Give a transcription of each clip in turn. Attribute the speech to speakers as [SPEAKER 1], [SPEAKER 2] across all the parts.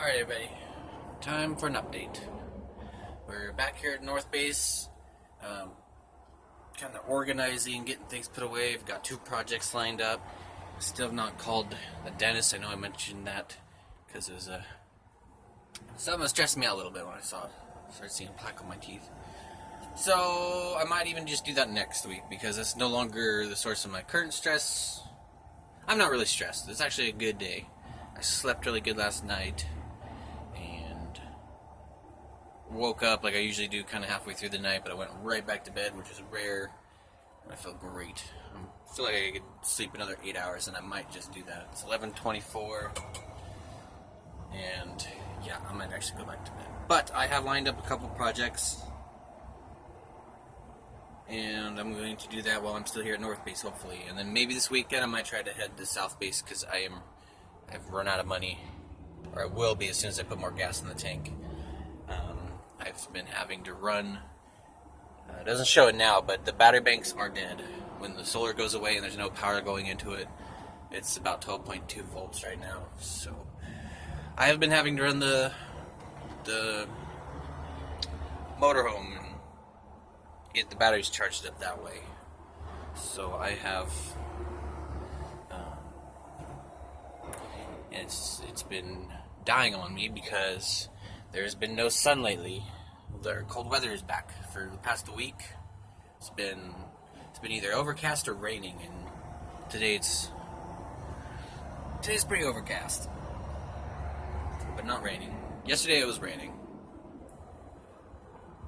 [SPEAKER 1] Alright everybody, time for an update. We're back here at North Base, kind of organizing, getting things put away. We've got 2 projects lined up. Still have not called the dentist. I know I mentioned that because it was something that stressed me out a little bit when I started seeing plaque on my teeth. So I might even just do that next week because it's no longer the source of my current stress. I'm not really stressed. It's actually a good day. I slept really good last night. Woke up like I usually do kind of halfway through the night, but I went right back to bed, which is rare, and I felt great. I feel like I could sleep another 8 hours, and I might just do that. It's 11:24, and yeah, I might actually go back to bed. But I have lined up a couple projects, and I'm going to do that while I'm still here at North Base, hopefully. And then maybe this weekend I might try to head to South Base, because I've run out of money, or I will be as soon as I put more gas in the tank. I've been having to run, it doesn't show it now, but the battery banks are dead. When the solar goes away and there's no power going into it, it's about 12.2 volts right now. So I have been having to run the motorhome and get the batteries charged up that way. So I have, it's been dying on me because there's been no sun lately. The cold weather is back for the past week. It's been either overcast or raining, and today's pretty overcast, but not raining. Yesterday it was raining,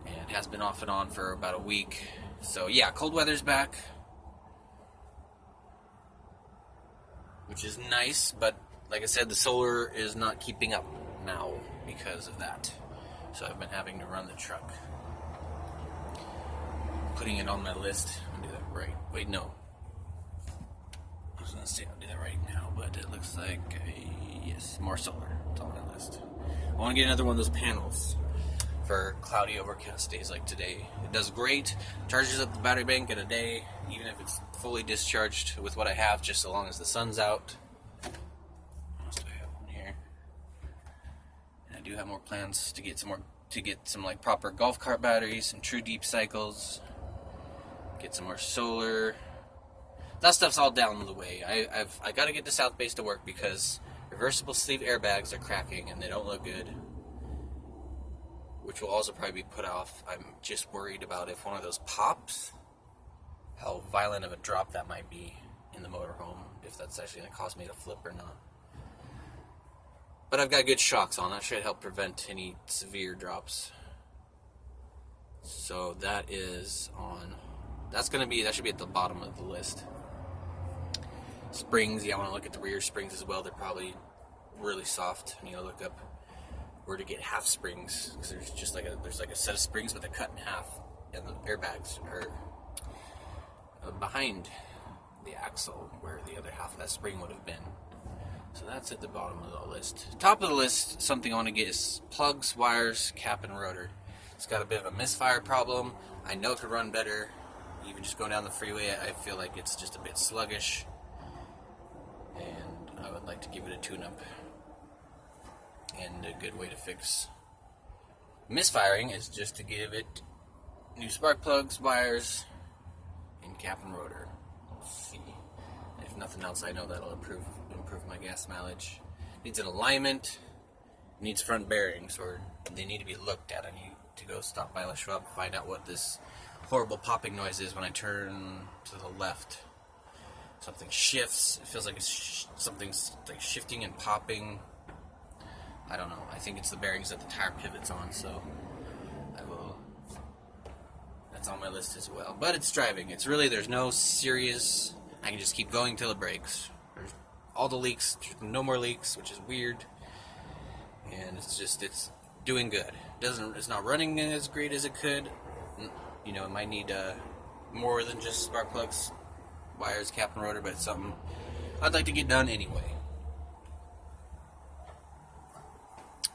[SPEAKER 1] and it has been off and on for about a week. So yeah, cold weather's back, which is nice, but like I said, the solar is not keeping up now because of that. So I've been having to run the truck. Putting it on my list. I'll do that right. Wait, no. I was going to say I'll do that right now, but it looks like, yes, more solar. It's on my list. I want to get another one of those panels for cloudy, overcast days like today. It does great. Charges up the battery bank in a day, even if it's fully discharged with what I have, just so long as the sun's out. I do have more plans to get some like proper golf cart batteries, some true deep cycles, get some more solar. That stuff's all down the way. I got to get to South Base to work because reversible sleeve airbags are cracking and they don't look good, which will also probably be put off. I'm just worried about if one of those pops, how violent of a drop that might be in the motorhome, if that's actually going to cause me to flip or not. But I've got good shocks on. That should help prevent any severe drops. So that is on. That should be at the bottom of the list. Springs, yeah, I want to look at the rear springs as well. They're probably really soft. I need to look up where to get half springs, because there's just like a set of springs, but they're cut in half, and the airbags are behind the axle where the other half of that spring would have been. So that's at the bottom of the list. Top of the list, something I want to get is plugs, wires, cap, and rotor. It's got a bit of a misfire problem. I know it could run better. Even just going down the freeway, I feel like it's just a bit sluggish. And I would like to give it a tune-up. And a good way to fix misfiring is just to give it new spark plugs, wires, and cap and rotor. Let's see. If nothing else, I know that'll improve my gas mileage. Needs an alignment, needs front bearings, or they need to be looked at. I need to go stop by La Schwab and find out what this horrible popping noise is when I turn to the left. Something shifts. It feels like something's like shifting and popping. I don't know. I think it's the bearings that the tire pivot's on, so that's on my list as well. But it's driving. There's no serious. I can just keep going till it breaks. All the leaks, no more leaks, which is weird, and it's doing good. It's not running as great as it could. You know, it might need more than just spark plugs, wires, cap, and rotor, but it's something I'd like to get done anyway.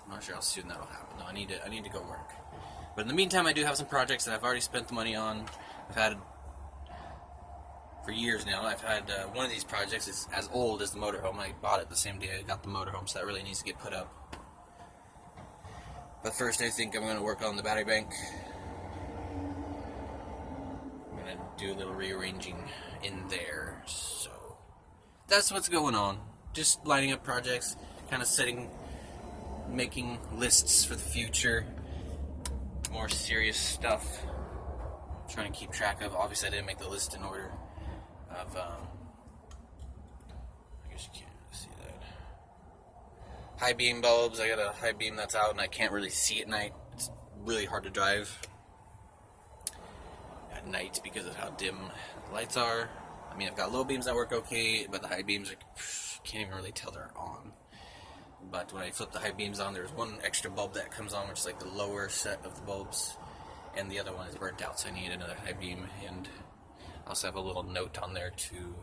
[SPEAKER 1] I'm not sure how soon that'll happen. No, I need to go work. But in the meantime, I do have some projects that I've already spent the money on. I've had for years now. I've had one of these projects. It's as old as the motorhome. I bought it the same day I got the motorhome, so that really needs to get put up. But first, I think I'm going to work on the battery bank. I'm going to do a little rearranging in there. So that's what's going on. Just lining up projects, kind of making lists for the future. More serious stuff. Trying to keep track of. Obviously, I didn't make the list in order of. I guess you can't really see that. High beam bulbs. I got a high beam that's out, and I can't really see at night. It's really hard to drive at night because of how dim the lights are. I mean, I've got low beams that work okay, but the high beams can't even really tell they're on. But when I flip the high beams on, there's one extra bulb that comes on, which is like the lower set of the bulbs, and the other one is burnt out, so I need another high beam. And I also have a little note on there to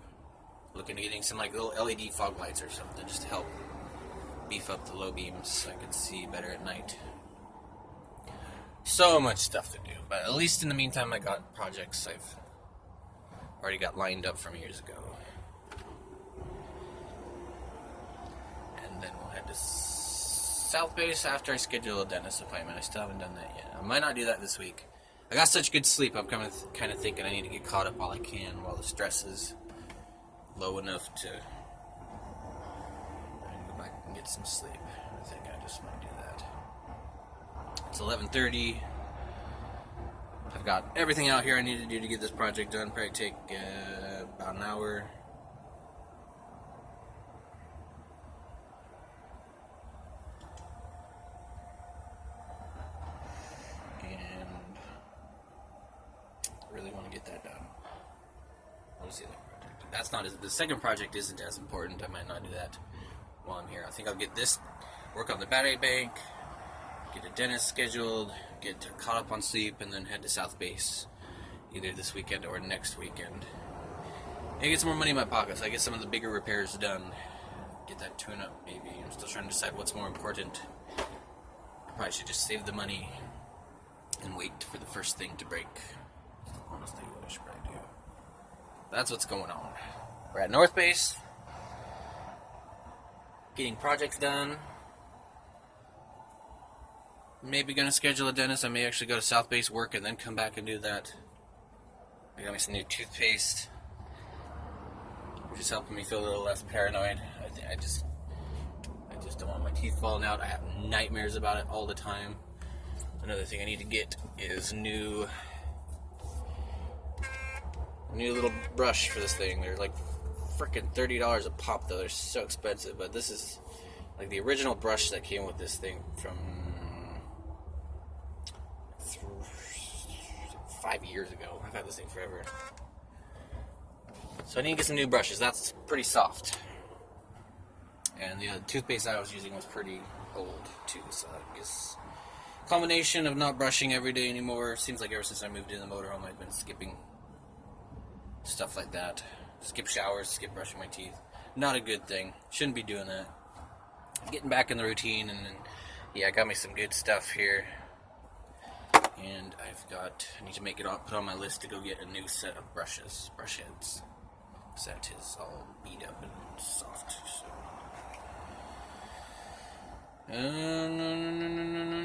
[SPEAKER 1] look into getting some like little LED fog lights or something, just to help beef up the low beams so I can see better at night. So much stuff to do, but at least in the meantime, I got projects I've already got lined up from years ago. And then we'll head to South Base after I schedule a dentist appointment. I still haven't done that yet. I might not do that this week. I got such good sleep, I'm kind of thinking I need to get caught up while I can, while the stress is low enough to go back and get some sleep. I think I just might do that. It's 11:30. I've got everything out here I need to do to get this project done. Probably take about an hour. Really want to get that done. What is the other project? That's not the second project isn't as important. I might not do that while I'm here. I think I'll get this, work on the battery bank, get a dentist scheduled, get caught up on sleep, and then head to South Base either this weekend or next weekend. And get some more money in my pocket so I get some of the bigger repairs done. Get that tune up maybe. I'm still trying to decide what's more important. I probably should just save the money and wait for the first thing to break. Honestly, what I should probably do. That's what's going on. We're at North Base, getting projects done. Maybe gonna schedule a dentist. I may actually go to South Base, work, and then come back and do that. I got me some new toothpaste, which is helping me feel a little less paranoid. I just don't want my teeth falling out. I have nightmares about it all the time. Another thing I need to get is new little brush for this thing. They're like freaking $30 a pop though. They're so expensive, but this is like the original brush that came with this thing from 5 years ago. I've had this thing forever. So I need to get some new brushes. That's pretty soft. And the toothpaste I was using was pretty old too, so I guess combination of not brushing every day anymore. Seems like ever since I moved in the motorhome I've been skipping stuff like that. Skip showers, skip brushing my teeth. Not a good thing. Shouldn't be doing that. Getting back in the routine, and then, yeah, I got me some good stuff here. And I need to make it all, put on my list to go get a new set of brushes. Brush heads. Set is all beat up and soft. So.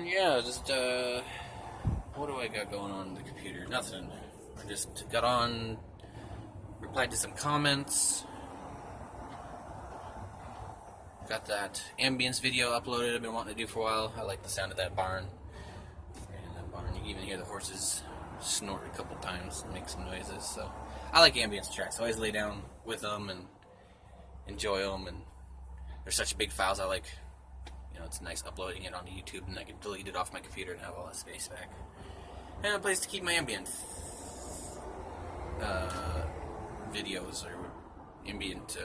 [SPEAKER 1] Yeah, just, what do I got going on the computer? Nothing. I just got on, replied to some comments. Got that ambience video uploaded I've been wanting to do for a while. I like the sound of that barn. And that barn, you can even hear the horses snort a couple times and make some noises. So I like ambience tracks. I always lay down with them and enjoy them. And they're such big files. I like, it's nice uploading it onto YouTube, and I can delete it off my computer and have all that space back. And a place to keep my ambient videos or ambient.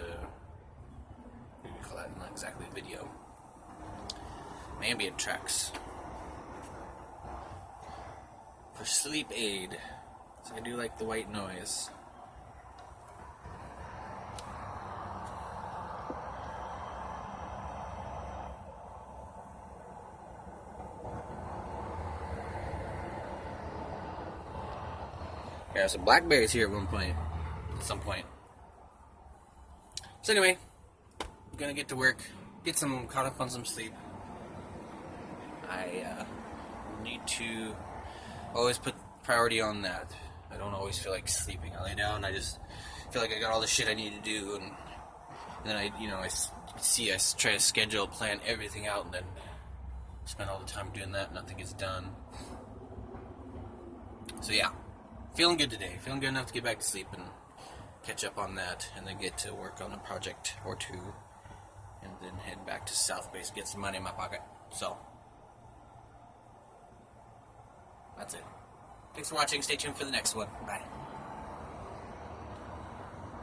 [SPEAKER 1] What do you call that? Not exactly video. My ambient tracks for sleep aid. So I do like the white noise. Yeah, some blackberries here at some point. So anyway, I'm gonna get to work, get caught up on some sleep. I need to always put priority on that. I don't always feel like sleeping. I lay down, I just feel like I got all the shit I need to do, and then I try to schedule, plan everything out, and then spend all the time doing that, nothing gets done. So yeah, feeling good today. Feeling good enough to get back to sleep and catch up on that, and then get to work on a project or two, and then head back to South Base, get some money in my pocket. So, that's it. Thanks for watching. Stay tuned for the next one. Bye.